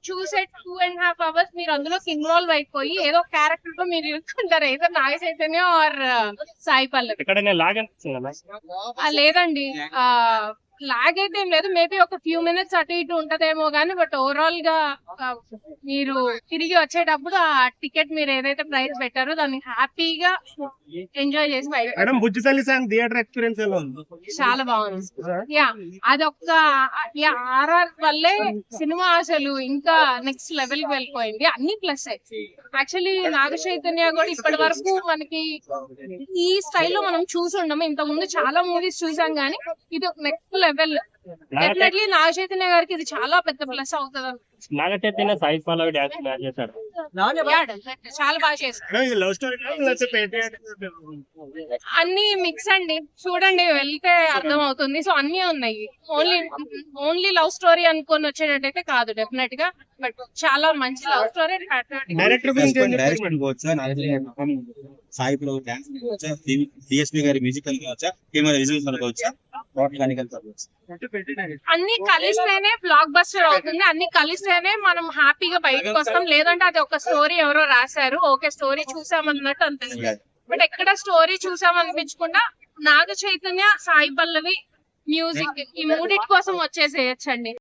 చూసే 2.5 hours మీరు అందులోకి ఇన్వాల్వ్ అయిపోయి ఏదో క్యారెక్టర్ తో మీరు ఇరుక్కుంటారు, ఏదో నాగ చైతన్య ఆర్ సాయి పల్లవి. ఎక్కడైనా లాగ్ అనిపిస్తుంది. లేదండి, లాగ్ అయితే ఏం లేదు, మేబీ ఒక ఫ్యూ మినిట్స్ అటు ఇటు ఉంటదేమో గానీ, బట్ ఓవరాల్ గా మీరు తిరిగి వచ్చేటప్పుడు ఆ టికెట్ మీరు ఏదైతే ప్రైస్ పెట్టారో దాన్ని హ్యాపీగా ఎంజాయ్ చేసి మేడం బుజ్జితల్లి సాంగ్ థియేటర్ ఎక్స్పీరియన్స్ ఎలా ఉంది? చాలా బాగుంది. యా, అదొక్క ఆర్ఆర్ వల్లే సినిమా అసలు ఇంకా నెక్స్ట్ లెవెల్ కి వెళ్ళిపోయింది. అన్ని ప్లస్ యాక్చువల్లీ నాగ చైతన్య కూడా ఇప్పటి వరకు మనకి ఈ స్టైల్లో మనం చూసి ఉండము. ఇంతకు ముందు చాలా మూవీస్ చూసాం గానీ ఇది next level. Definitely Naga Chaitanya గారికి ఇది చాలా పెద్ద ప్లస్ అవుతుంది. నాగ చైతన్య సాయి పల్లవి డాన్స్ మ్యాచ్ చేశాడు, చాలా బాగా చేశారు. లవ్ స్టోరీ అన్ని మిక్స్ అండి, చూడండి వెళ్తే అర్థం అవుతుంది. సో అన్ని ఉన్నాయి, ఓన్లీ లవ్ స్టోరీ అనుకొని వచ్చేటట్టయితే కాదు డెఫినెట్ గా, బట్ చాలా మంచి love story. Director Sai Pallavi dance కావచ్చా, DSP గారి మ్యూజికల్ కావచ్చా, కెమెరా విజువల్స్ కావచ్చా, అన్ని కలిస్తేనే బ్లాక్ బస్టర్ అవుతుంది. అన్ని కలిస్తేనే మనం హ్యాపీగా బయటకు వస్తాం. లేదంటే అది ఒక స్టోరీ ఎవరో రాశారు, ఓకే స్టోరీ చూసామన్నట్టు అనిపిస్తుంది. బట్ ఎక్కడ స్టోరీ చూసామనిపించకుండా నాగ చైతన్య సాయి పల్లవి మ్యూజిక్ ఈ మూడిటి కోసం వచ్చేసేయచ్చండి.